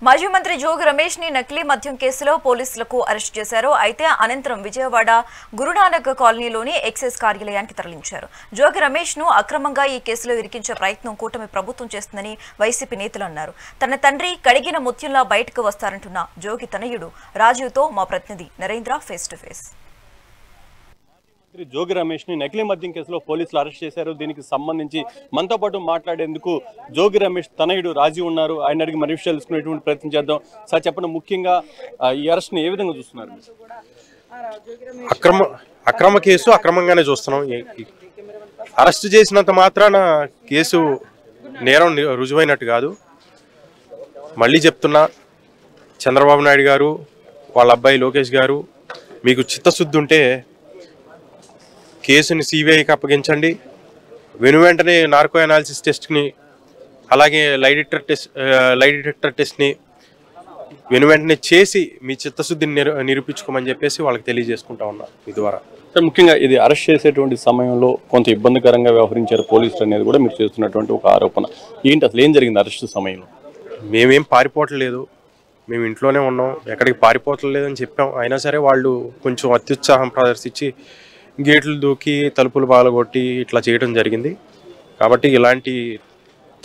మాజీ మంత్రి జోగి రమేష్ ని నకిలీ మద్యం కేసులో పోలీసులకు అరెస్ట్ చేశారు. అయితే అనంతరం విజయవాడ గురునానక్ కాలనీలోని ఎక్సైజ్ కార్యాలయానికి తరలించారు. జోగి రమేష్ ను అక్రమంగా ఈ కేసులో ఇరికించే ప్రయత్నం కూటమి ప్రభుత్వం చేస్తుందని వైసీపీ నేతలు అన్నారు. తన తండ్రి కడిగిన ముత్యంలా బయటకు వస్తారంటున్న జోగి తనయుడు రాజీవ్తో మా ప్రతినిధి Narendra face to face. Jogi Ramesh ని నకిలీ మద్యం కేసులో పోలీసులు అరెస్ట్ చేశారు. దీనికి సంబంధించి మనతో పాటు మాట్లాడేందుకు జోగి రమేష్ తనయుడు రాజీవ్ ఉన్నారు. ఆయన అడిగి మరి విషయాలు తెలుసుకునేటువంటి ప్రయత్నం చేద్దాం. సార్ చెప్పండి, ముఖ్యంగా ఈ అరెస్ట్ ని ఏ విధంగా చూస్తున్నారు? అక్రమ కేసు అక్రమంగానే చూస్తున్నాం. అరెస్ట్ చేసినంత మాత్రాన కేసు నేరం రుజువైనట్టు కాదు. మళ్ళీ చెప్తున్నా, చంద్రబాబు నాయుడు గారు, వాళ్ళ అబ్బాయి లోకేష్ గారు, మీకు చిత్తశుద్ధి ఉంటే కేసుని సిబిఐకి అప్పగించండి. వెంటనే నార్కో అనాలిసిస్ టెస్ట్ని, అలాగే లై డిటెక్టర్ టెస్ట్ని వెంటనే చేసి మీ చిత్తశుద్ధిని నిరూపించుకోమని చెప్పేసి వాళ్ళకి తెలియజేసుకుంటా ఉన్నా మీ ద్వారా. ముఖ్యంగా ఇది అరెస్ట్ చేసేటువంటి సమయంలో కొంత ఇబ్బందికరంగా వ్యవహరించారు పోలీసులు అనేది కూడా మీరు చేస్తున్నటువంటి ఒక ఆరోపణ. ఏంటి అసలు ఏం జరిగింది అరెస్ట్ సమయంలో? మేమేం పారిపోవట్లేదు, మేము ఇంట్లోనే ఉన్నాం, ఎక్కడికి పారిపోవట్లేదని చెప్పాం. అయినా సరే వాళ్ళు కొంచెం అత్యుత్సాహం ప్రదర్శించి గేట్లు దూకి తలుపులు బాలగొట్టి ఇట్లా చేయడం జరిగింది. కాబట్టి ఇలాంటి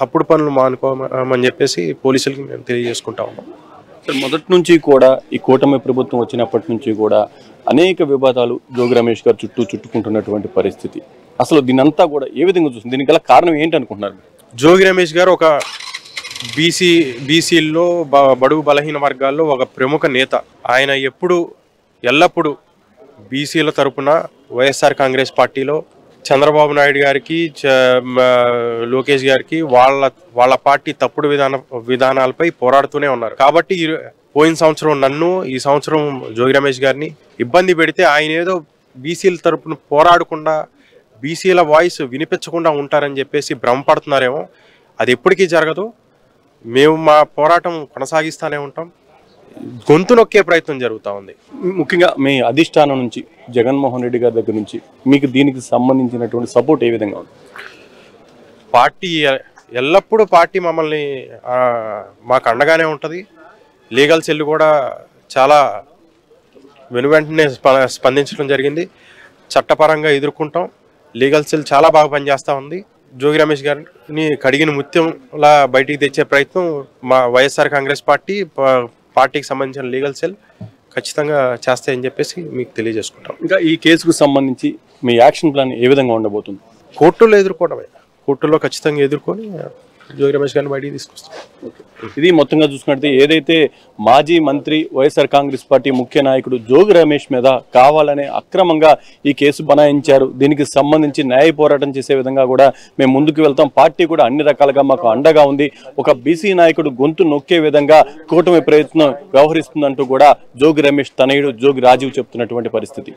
తప్పుడు పనులు మానుకోమని చెప్పేసి పోలీసులకి మేము తెలియజేసుకుంటా ఉన్నాం. సార్, మొదటి నుంచి కూడా ఈ కూటమి ప్రభుత్వం వచ్చినప్పటి నుంచి కూడా అనేక వివాదాలు జోగి రమేష్ గారు చుట్టుకుంటున్నటువంటి పరిస్థితి. అసలు దీనంతా కూడా ఏ విధంగా చూస్తుంది? దీనికి గల కారణం ఏంటి అనుకుంటున్నారు? జోగి రమేష్ గారు ఒక బీసీల్లో బడుగు బలహీన వర్గాల్లో ఒక ప్రముఖ నేత. ఆయన ఎల్లప్పుడూ బీసీల తరపున వైఎస్ఆర్ కాంగ్రెస్ పార్టీలో చంద్రబాబు నాయుడు గారికి, లోకేష్ గారికి వాళ్ళ పార్టీ తప్పుడు విధానాలపై పోరాడుతూనే ఉన్నారు. కాబట్టి పోయిన సంవత్సరం నన్ను, ఈ సంవత్సరం జోగి రమేష్ గారిని ఇబ్బంది పెడితే ఆయన ఏదో బీసీల తరపున పోరాడకుండా, బీసీల వాయిస్ వినిపించకుండా ఉంటారని చెప్పేసి భ్రమపడుతున్నారేమో. అది ఎప్పటికీ జరగదు. మేము మా పోరాటం కొనసాగిస్తూనే ఉంటాం. గొంతు నొక్కే ప్రయత్నం జరుగుతూ ఉంది. ముఖ్యంగా మీ అధిష్టానం నుంచి, జగన్మోహన్ రెడ్డి గారి దగ్గర నుంచి మీకు దీనికి సంబంధించినటువంటి సపోర్ట్ ఏ విధంగా ఉంది? పార్టీ ఎల్లప్పుడూ మమ్మల్ని మాకు అండగానే ఉంటుంది. లీగల్ సెల్ కూడా చాలా వెంటనే స్పందించడం జరిగింది. చట్టపరంగా ఎదుర్కొంటాం. లీగల్ సెల్ చాలా బాగా పనిచేస్తూ ఉంది. జోగి రమేష్ గారిని కడిగిన ముత్యంలా బయటికి తెచ్చే ప్రయత్నం మా వైఎస్ఆర్ కాంగ్రెస్ పార్టీకి సంబంధించిన లీగల్ సెల్ ఖచ్చితంగా చేస్తాయని చెప్పేసి మీకు తెలియజేసుకుంటాం. ఇంకా ఈ కేసుకు సంబంధించి మీ యాక్షన్ ప్లాన్ ఏ విధంగా ఉండబోతుంది? కోర్టులో ఎదుర్కోవడమే. కోర్టులో ఖచ్చితంగా ఎదుర్కొని జోగి రమేష్ గారిని బయటికి తీసుకొస్తాం. ఇది మొత్తంగా చూసుకున్నట్లయితే ఏదైతే మాజీ మంత్రి, వైఎస్ఆర్ కాంగ్రెస్ పార్టీ ముఖ్య నాయకుడు జోగి రమేష్ మీద కావాలనే అక్రమంగా ఈ కేసు బనాయించారు. దీనికి సంబంధించి న్యాయ పోరాటం చేసే విధంగా కూడా మేము ముందుకు వెళ్తాం. పార్టీ కూడా అన్ని రకాలుగా మాకు అండగా ఉంది. ఒక బీసీ నాయకుడు గొంతు నొక్కే విధంగా కూటమి ప్రయత్నం వ్యవహరిస్తుందంటూ కూడా జోగి రమేష్ తనయుడు జోగి రాజీవ్ చెప్తున్నటువంటి పరిస్థితి.